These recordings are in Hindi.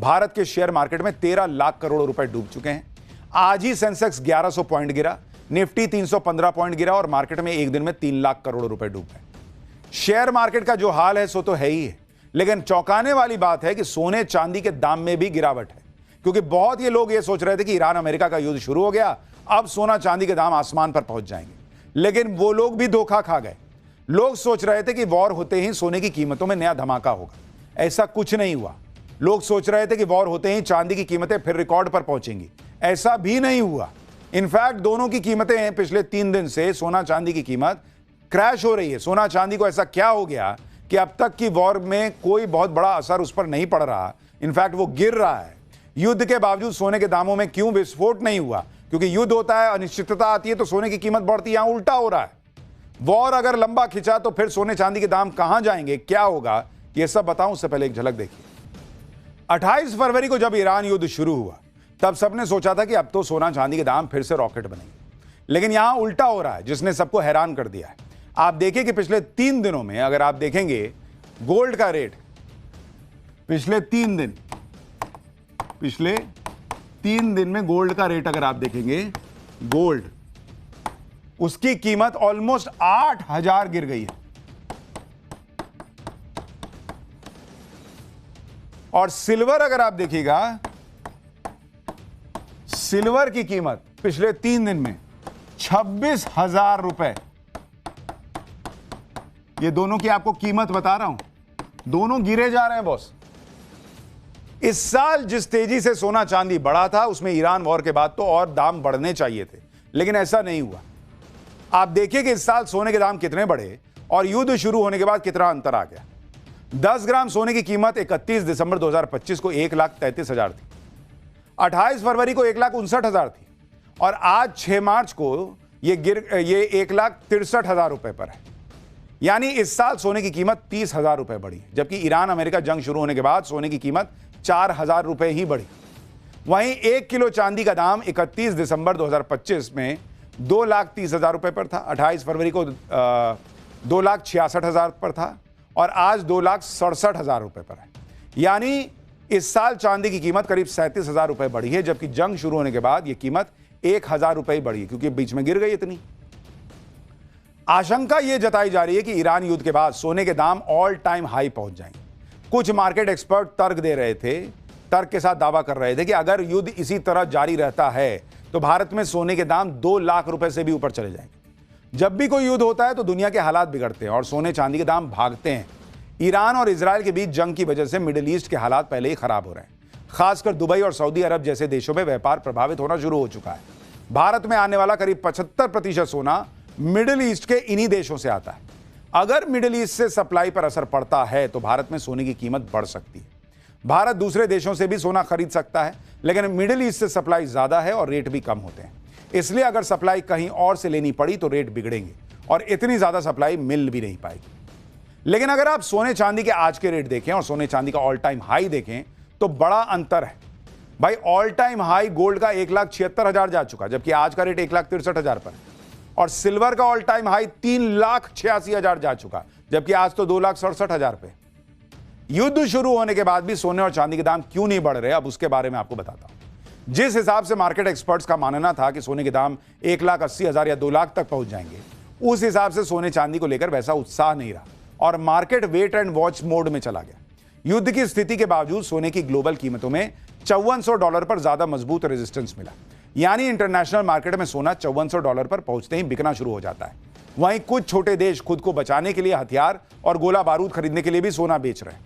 भारत के शेयर मार्केट में 13 लाख करोड़ रुपए डूब चुके हैं। आज ही सेंसेक्स 1100 पॉइंट गिरा, निफ्टी 315 पॉइंट गिरा और मार्केट में एक दिन में 3 लाख करोड़ रुपए डूब गए। शेयर मार्केट का जो हाल है सो तो है ही है, लेकिन चौंकाने वाली बात है कि सोने चांदी के दाम में भी गिरावट है, क्योंकि बहुत ये लोग ये सोच रहे थे कि ईरान अमेरिका का युद्ध शुरू हो गया, अब सोना चांदी के दाम आसमान पर पहुंच जाएंगे, लेकिन वो लोग भी धोखा खा गए। लोग सोच रहे थे कि वॉर होते ही सोने की कीमतों में नया धमाका होगा, ऐसा कुछ नहीं हुआ। लोग सोच रहे थे कि वॉर होते ही चांदी की कीमतें फिर रिकॉर्ड पर पहुंचेंगी, ऐसा भी नहीं हुआ। इनफैक्ट दोनों की कीमतें पिछले 3 दिन से सोना चांदी की कीमत क्रैश हो रही है। सोना चांदी को ऐसा क्या हो गया कि अब तक की वॉर में कोई बहुत बड़ा असर उस पर नहीं पड़ रहा, इनफैक्ट वो गिर रहा है। युद्ध के बावजूद सोने के दामों में क्यों विस्फोट नहीं हुआ? क्योंकि युद्ध होता है, अनिश्चितता आती है तो सोने की कीमत बढ़ती है। यहां उल्टा हो रहा है। वॉर अगर लंबा खिंचा तो फिर सोने चांदी के दाम कहां जाएंगे, क्या होगा, यह सब बताऊं उससे पहले एक झलक देखिए। 28 फरवरी को जब ईरान युद्ध शुरू हुआ तब सबने सोचा था कि अब तो सोना चांदी के दाम फिर से रॉकेट बनेंगे, लेकिन यहां उल्टा हो रहा है, जिसने सबको हैरान कर दिया है। आप देखिए कि पिछले 3 दिनों में अगर आप देखेंगे गोल्ड का रेट, पिछले 3 दिन में गोल्ड का रेट अगर आप देखेंगे, गोल्ड उसकी कीमत ऑलमोस्ट 8000 गिर गई है। और सिल्वर अगर आप देखिएगा, सिल्वर की कीमत पिछले 3 दिन में 26,000 रुपए। ये दोनों की आपको कीमत बता रहा हूं, दोनों गिरे जा रहे हैं बॉस। इस साल जिस तेजी से सोना चांदी बढ़ा था उसमें ईरान वॉर के बाद तो और दाम बढ़ने चाहिए थे, लेकिन ऐसा नहीं हुआ। आप देखिए कि इस साल सोने के दाम कितने बढ़े और युद्ध शुरू होने के बाद कितना अंतर आ गया। 10 ग्राम सोने की कीमत 31 दिसंबर 2025 को 1,33,000 थी, 28 फरवरी को 1,59,000 थी और आज 6 मार्च को ये 1,63,000 रुपए पर है। यानी इस साल सोने की कीमत 30,000 रुपए बढ़ी, जबकि ईरान अमेरिका जंग शुरू होने के बाद सोने की कीमत 4,000 रुपए ही बढ़ी। वहीं 1 किलो चांदी का दाम 31 दिसंबर 2025 में 2,30,000 रुपए पर था, 28 फरवरी को 2,66,000 पर था और आज 2,67,000 रुपए पर है। यानी इस साल चांदी की कीमत करीब 37,000 रुपए बढ़ी है, जबकि जंग शुरू होने के बाद यह कीमत 1,000 रुपए ही बढ़ी, क्योंकि बीच में गिर गई इतनी। आशंका यह जताई जा रही है कि ईरान युद्ध के बाद सोने के दाम ऑल टाइम हाई पहुंच जाएंगे। कुछ मार्केट एक्सपर्ट तर्क के साथ दावा कर रहे थे कि अगर युद्ध इसी तरह जारी रहता है तो भारत में सोने के दाम 2 लाख रुपए से भी ऊपर चले जाएंगे। जब भी कोई युद्ध होता है तो दुनिया के हालात बिगड़ते हैं और सोने चांदी के दाम भागते हैं। ईरान और इजराइल के बीच जंग की वजह से मिडिल ईस्ट के हालात पहले ही खराब हो रहे हैं। खासकर दुबई और सऊदी अरब जैसे देशों में व्यापार प्रभावित होना शुरू हो चुका है। भारत में आने वाला करीब 75% सोना मिडिल ईस्ट के इन्हीं देशों से आता है। अगर मिडिल ईस्ट से सप्लाई पर असर पड़ता है तो भारत में सोने की कीमत बढ़ सकती है। भारत दूसरे देशों से भी सोना खरीद सकता है, लेकिन मिडिल ईस्ट से सप्लाई ज्यादा है और रेट भी कम होते हैं। इसलिए अगर सप्लाई कहीं और से लेनी पड़ी तो रेट बिगड़ेंगे और इतनी ज्यादा सप्लाई मिल भी नहीं पाएगी। लेकिन अगर आप सोने चांदी के आज के रेट देखें और सोने चांदी का ऑल टाइम हाई देखें तो बड़ा अंतर है। भाई ऑल टाइम हाई गोल्ड का 1,76,000 जा चुका, जबकि आज का रेट 1,63,000 पर है। और सिल्वर का ऑल टाइम हाई 3,86,000 जा चुका, जबकि आज तो 2,67,000 पे। युद्ध शुरू होने के बाद भी सोने और चांदी के दाम क्यों नहीं बढ़ रहे, अब उसके बारे में आपको बताता हूं। जिस हिसाब से मार्केट एक्सपर्ट्स का मानना था कि सोने के दाम 1,80,000 या 2 लाख तक पहुंच जाएंगे, उस हिसाब से सोने चांदी को लेकर वैसा उत्साह नहीं रहा और market wait and watch mode में चला गया। युद्ध की स्थिति के बावजूद सोने की ग्लोबल कीमतों में $5400 पर ज्यादा मजबूत रेजिस्टेंस मिला। यानी इंटरनेशनल मार्केट में सोना $5400 पर पहुंचते ही बिकना शुरू हो जाता है। वहीं कुछ छोटे देश खुद को बचाने के लिए हथियार और गोला बारूद खरीदने के लिए भी सोना बेच रहे हैं।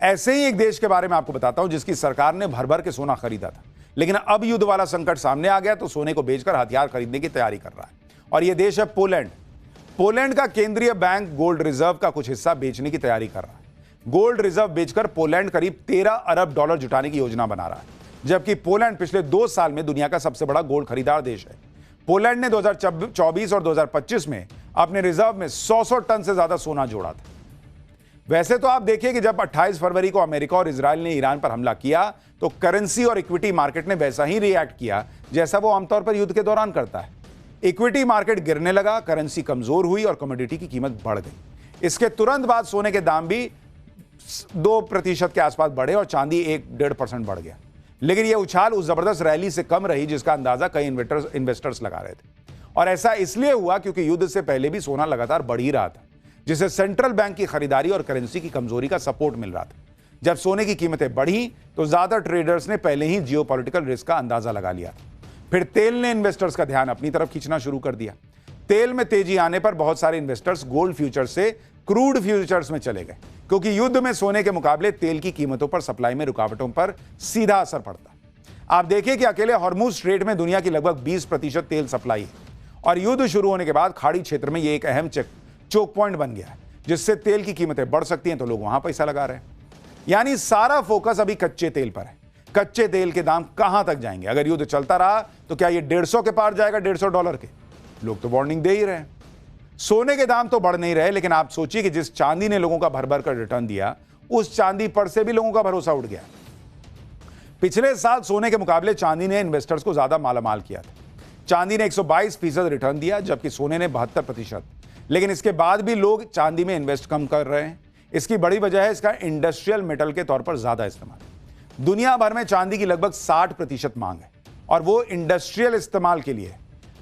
ऐसे ही एक देश के बारे में आपको बताता हूं जिसकी सरकार ने भर भर के सोना खरीदा था, लेकिन अब युद्ध वाला संकट सामने आ गया तो सोने को बेचकर हथियार खरीदने की तैयारी कर रहा है, और यह देश है पोलैंड। पोलैंड का केंद्रीय बैंक गोल्ड रिजर्व का कुछ हिस्सा बेचने की तैयारी कर रहा है। गोल्ड रिजर्व बेचकर पोलैंड करीब $13 अरब जुटाने की योजना बना रहा है, जबकि पोलैंड पिछले 2 साल में दुनिया का सबसे बड़ा गोल्ड खरीदार देश है। पोलैंड ने 2024 और 2025 में अपने रिजर्व में 100 टन से ज्यादा सोना जोड़ा था। वैसे तो आप देखिए कि जब 28 फरवरी को अमेरिका और इजराइल ने ईरान पर हमला किया तो करेंसी और इक्विटी मार्केट ने वैसा ही रिएक्ट किया जैसा वो आमतौर पर युद्ध के दौरान करता है। इक्विटी मार्केट गिरने लगा, करेंसी कमजोर हुई और कमोडिटी की कीमत बढ़ गई। इसके तुरंत बाद सोने के दाम भी 2% के आसपास बढ़े और चांदी 1-1.5% बढ़ गया। लेकिन यह उछाल उस जबरदस्त रैली से कम रही जिसका अंदाजा कई इन्वेस्टर्स लगा रहे थे। और ऐसा इसलिए हुआ क्योंकि युद्ध से पहले भी सोना लगातार बढ़ ही रहा था, जिससे सेंट्रल बैंक की खरीदारी और करेंसी की कमजोरी का सपोर्ट मिल रहा था। जब सोने की कीमतें बढ़ी तो ज्यादा ट्रेडर्स ने पहले ही जियोपॉलिटिकल रिस्क का अंदाजा लगा लिया। फिर तेल ने इन्वेस्टर्स का ध्यान अपनी तरफ खींचना शुरू कर दिया। तेल में तेजी आने पर बहुत सारे इन्वेस्टर्स गोल्ड फ्यूचर्स से क्रूड फ्यूचर्स में चले गए, क्योंकि युद्ध में सोने के मुकाबले तेल की कीमतों पर सप्लाई में रुकावटों पर सीधा असर पड़ता। आप देखिए कि अकेले हॉर्मुज स्ट्रेट में दुनिया की लगभग 20% तेल सप्लाई है और युद्ध शुरू होने के बाद खाड़ी क्षेत्र में यह एक अहम चोक पॉइंट बन गया है, जिससे तेल की कीमतें बढ़ सकती हैं, तो लोग वहां पैसा लगा रहे हैं। यानी सारा फोकस अभी कच्चे तेल पर है। कच्चे तेल के दाम कहां तक जाएंगे? अगर युद्ध चलता रहा तो क्या ये 150 के पार जाएगा, $150 के? लोग तो वार्निंग दे ही रहे हैं। सोने के दाम तो बढ़ नहीं रहे, लेकिन आप सोचिए कि जिस चांदी ने लोगों का भर भर कर रिटर्न दिया, उस चांदी पर से भी लोगों का भरोसा उठ गया। पिछले साल सोने के मुकाबले चांदी ने इन्वेस्टर्स को ज्यादा मालामाल किया था। चांदी ने 122% रिटर्न दिया, जबकि सोने ने 72%। लेकिन इसके बाद भी लोग चांदी में इन्वेस्ट कम कर रहे हैं। इसकी बड़ी वजह है इसका इंडस्ट्रियल मेटल के तौर पर ज्यादा इस्तेमाल। दुनिया भर में चांदी की लगभग 60% मांग है और वो इंडस्ट्रियल इस्तेमाल के लिए है।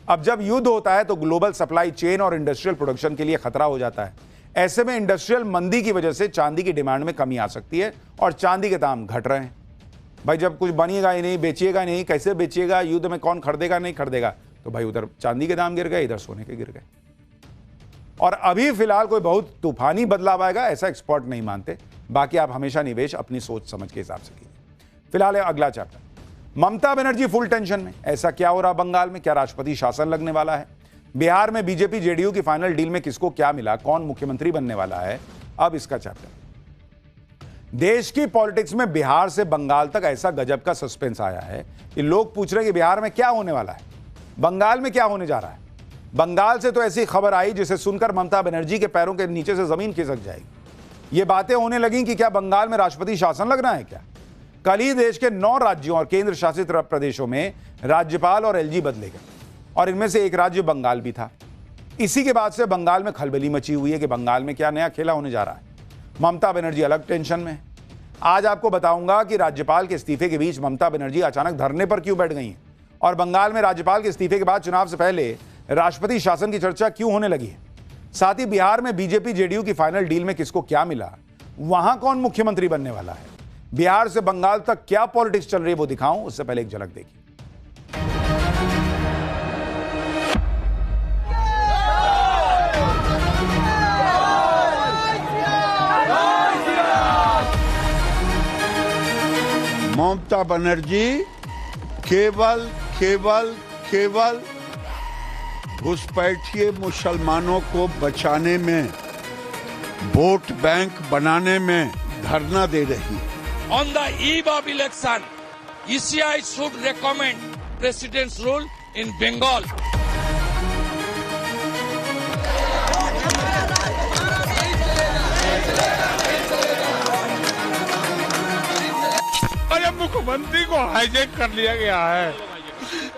अब जब युद्ध होता है तो ग्लोबल सप्लाई चेन और इंडस्ट्रियल प्रोडक्शन के लिए खतरा हो जाता है। ऐसे में इंडस्ट्रियल मंदी की वजह से चांदी की डिमांड में कमी आ सकती है और चांदी के दाम घट रहे हैं। भाई जब कुछ बनिएगा ही नहीं, बेचिएगा नहीं, कैसे बेचिएगा? युद्ध में कौन खरीदेगा, नहीं खरीदेगा, तो भाई उधर चांदी के दाम गिर गए, इधर सोने के गिर गए। और अभी फिलहाल कोई बहुत तूफानी बदलाव आएगा ऐसा एक्सपर्ट नहीं मानते। बाकी आप हमेशा निवेश अपनी सोच समझ के हिसाब से कीजिए। फिलहाल अगला chapter, Mamata Banerjee full tension में। ऐसा क्या हो रहा बंगाल में? क्या राष्ट्रपति शासन लगने वाला है? बिहार में बीजेपी जेडीयू की फाइनल डील में किसको क्या मिला? कौन मुख्यमंत्री बनने वाला है? अब इसका चैप्टर। देश की पॉलिटिक्स में बिहार से बंगाल तक ऐसा गजब का सस्पेंस आया है कि लोग पूछ रहे हैं कि बिहार में क्या होने वाला है, बंगाल में क्या होने जा रहा है। बंगाल से तो ऐसी खबर आई जिसे सुनकर ममता बनर्जी के पैरों के नीचे से जमीन खिसक जाएगी। ये बातें होने लगी कि क्या बंगाल में राष्ट्रपति शासन लगना है क्या? कल ही देश के 9 राज्यों और केंद्र शासित प्रदेशों में राज्यपाल और एलजी बदले गए और इनमें से एक राज्य बंगाल भी था। इसी के बाद से बंगाल में खलबली मची हुई है कि बंगाल में क्या नया खेला होने जा रहा है। ममता बनर्जी अलग टेंशन में। आज आपको बताऊंगा कि राज्यपाल के इस्तीफे के बीच ममता बनर्जी अचानक धरने पर क्यों बैठ गई हैं और बंगाल में राज्यपाल के इस्तीफे के बाद चुनाव से पहले राष्ट्रपति शासन की चर्चा क्यों होने लगी है। साथ ही बिहार में बीजेपी जेडीयू की फाइनल डील में किसको क्या मिला, वहां कौन मुख्यमंत्री बनने वाला है, बिहार से बंगाल तक क्या पॉलिटिक्स चल रही है वो दिखाऊं, उससे पहले एक झलक देखिए। ममता बनर्जी केवल घुसपैठिए मुसलमानों को बचाने में, वोट बैंक बनाने में धरना दे रही है। On the eve of election, ECI should recommend President's rule in Bengal. अरे मुख्यमंत्री को हाईजैक कर लिया गया है।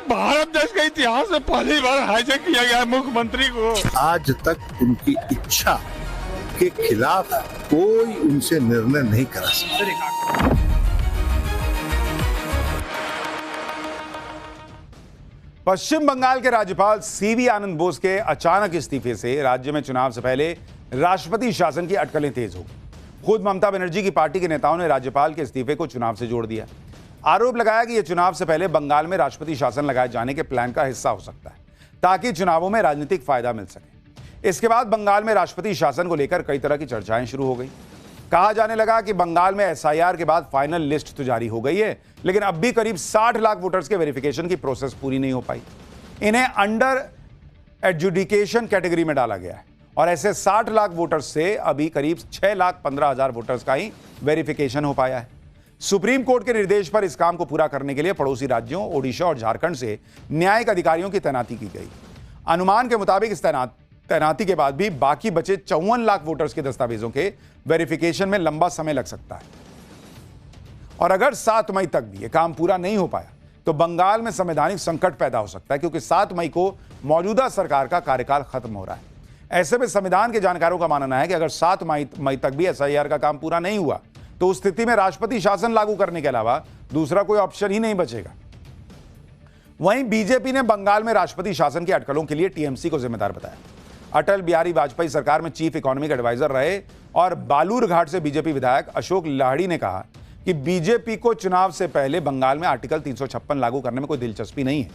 भारत देश के इतिहास में पहली बार हाईजैक किया गया है मुख्यमंत्री को। आज तक उनकी इच्छा के खिलाफ कोई उनसे निर्णय नहीं करा सकता। पश्चिम बंगाल के राज्यपाल सीवी आनंद बोस के अचानक इस्तीफे से राज्य में चुनाव से पहले राष्ट्रपति शासन की अटकलें तेज हो गई। खुद ममता बनर्जी की पार्टी के नेताओं ने राज्यपाल के इस्तीफे को चुनाव से जोड़ दिया। आरोप लगाया कि यह चुनाव से पहले बंगाल में राष्ट्रपति शासन लगाए जाने के प्लान का हिस्सा हो सकता है ताकि चुनावों में राजनीतिक फायदा मिल सके। इसके बाद बंगाल में राष्ट्रपति शासन को लेकर कई तरह की चर्चाएं शुरू हो गई। कहा जाने लगा कि बंगाल में एसआईआर के बाद फाइनल लिस्ट तो जारी हो गई है, लेकिन अब भी करीब 60 लाख वोटर्स के वेरिफिकेशन की प्रोसेस पूरी नहीं हो पाई। इन्हें अंडर एडजुडिकेशन कैटेगरी में डाला गया है और ऐसे 60 लाख वोटर्स से अभी करीब 6,15,000 वोटर्स का ही वेरिफिकेशन हो पाया है। सुप्रीम कोर्ट के निर्देश पर इस काम को पूरा करने के लिए पड़ोसी राज्यों ओडिशा और झारखंड से न्यायिक अधिकारियों की तैनाती की गई। अनुमान के मुताबिक इस तैनाती के बाद भी बाकी बचे 54 लाख वोटर्स के दस्तावेजों के वेरिफिकेशन में लंबा समय लग सकता है। और अगर 7 मई तक भी यह काम पूरा नहीं हो पाया तो बंगाल में संवैधानिक संकट पैदा हो सकता है, क्योंकि 7 मई को मौजूदा सरकार का कार्यकाल खत्म हो रहा है। ऐसे में संविधान के जानकारों का मानना है कि अगर 7 मई तक भी एसआईआर का काम पूरा नहीं हुआ तो उस स्थिति में राष्ट्रपति शासन लागू करने के अलावा दूसरा कोई ऑप्शन ही नहीं बचेगा। वहीं बीजेपी ने बंगाल में राष्ट्रपति शासन की अटकलों के लिए टीएमसी को जिम्मेदार बताया। अटल बिहारी वाजपेयी सरकार में चीफ इकोनॉमिक एडवाइजर रहे और बालूरघाट से बीजेपी विधायक अशोक लाहिड़ी ने कहा कि बीजेपी को चुनाव से पहले बंगाल में आर्टिकल 356 लागू करने में कोई दिलचस्पी नहीं है।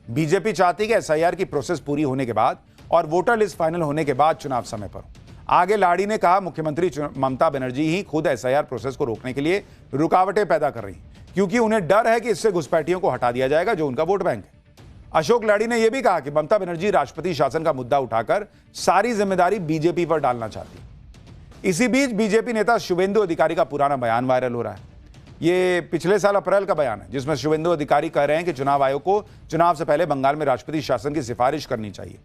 बीजेपी चाहती है कि एसआईआर की प्रोसेस पूरी होने के बाद और वोटर लिस्ट फाइनल होने के बाद चुनाव समय पर। आगे लाहिड़ी ने कहा, मुख्यमंत्री ममता बनर्जी ही खुद एसआईआर प्रोसेस को रोकने के लिए रुकावटें पैदा कर रही क्योंकि उन्हें डर है कि इससे घुसपैठियों को हटा दिया जाएगा जो उनका वोट बैंक है। अशोक लाहिड़ी ने यह भी कहा कि ममता बनर्जी राष्ट्रपति शासन का मुद्दा उठाकर सारी जिम्मेदारी बीजेपी पर डालना चाहती है। इसी बीच बीजेपी नेता शुभेंदु अधिकारी का पुराना बयान वायरल हो रहा है। ये पिछले साल अप्रैल का बयान है जिसमें शुभेंदु अधिकारी कह रहे हैं कि चुनाव आयोग को चुनाव से पहले बंगाल में राष्ट्रपति शासन की सिफारिश करनी चाहिए।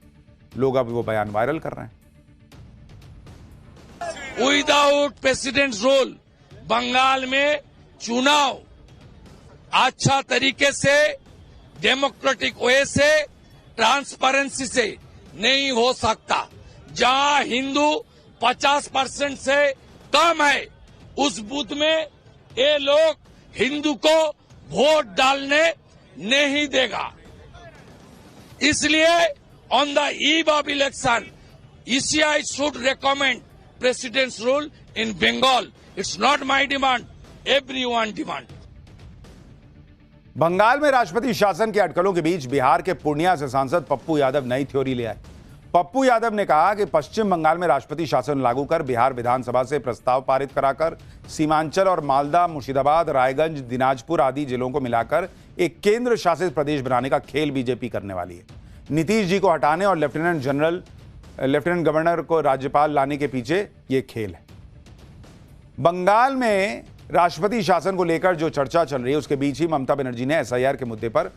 लोग अब वो बयान वायरल कर रहे हैं। विदाउट प्रेसिडेंट्स रूल बंगाल में चुनाव अच्छा तरीके से, डेमोक्रेटिक वे से, ट्रांसपेरेंसी से नहीं हो सकता। जहां हिंदू 50% से कम है उस बूथ में ये लोग हिंदू को वोट डालने नहीं देगा। इसलिए on the eve of election ECI should recommend president's rule in Bengal. It's not my demand, everyone demand. Bengal में राष्ट्रपति शासन के अटकलों के बीच बिहार के पूर्णिया से सांसद पप्पू यादव नई थ्योरी ले आए। पप्पू यादव ने कहा कि पश्चिम बंगाल में राष्ट्रपति शासन लागू कर बिहार विधानसभा से प्रस्ताव पारित कराकर सीमांचल और मालदा, मुर्शिदाबाद, रायगंज, दिनाजपुर आदि जिलों को मिलाकर एक केंद्र शासित प्रदेश बनाने का खेल बीजेपी करने वाली है। नीतीश जी को हटाने और लेफ्टिनेंट गवर्नर को राज्यपाल लाने के पीछे ये खेल है। बंगाल में राष्ट्रपति शासन को लेकर जो चर्चा चल रही है उसके बीच ही ममता बनर्जी ने एसआईआर के मुद्दे पर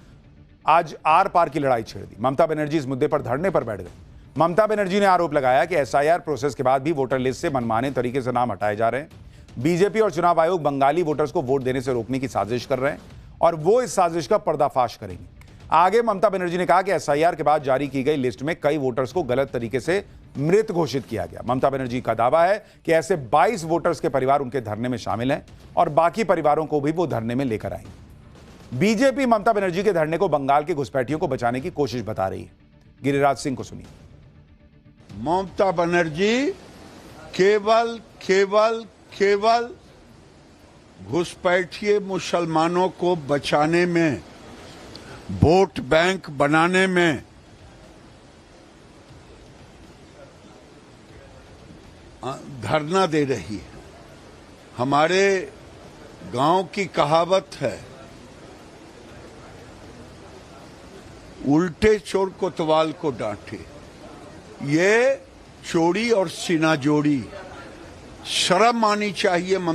आज आर पार की लड़ाई छेड़ दी। ममता बनर्जी इस मुद्दे पर धरने पर बैठ गई। ममता बनर्जी ने आरोप लगाया कि एसआईआर प्रोसेस के बाद भी वोटर लिस्ट से मनमाने तरीके से नाम हटाए जा रहे हैं। बीजेपी और चुनाव आयोग बंगाली वोटर्स को वोट देने से रोकने की साजिश कर रहे हैं और वो इस साजिश का पर्दाफाश करेंगे। आगे ममता बनर्जी ने कहा कि एसआईआर के बाद जारी की गई लिस्ट में कई वोटर्स को गलत तरीके से मृत घोषित किया गया। ममता बनर्जी का दावा है कि ऐसे 22 वोटर्स के परिवार उनके धरने में शामिल हैं और बाकी परिवारों को भी वो धरने में लेकर आएंगे। बीजेपी ममता बनर्जी के धरने को बंगाल के घुसपैठियों को बचाने की कोशिश बता रही है। गिरिराज सिंह को सुनिए। ममता बनर्जी केवल घुसपैठिए मुसलमानों को बचाने में, वोट बैंक बनाने में धरना दे रही है। हमारे गांव की कहावत है, उल्टे चोर कोतवाल को डांटे। ये चोरी और सीना जोड़ी शर्म आनी चाहिए।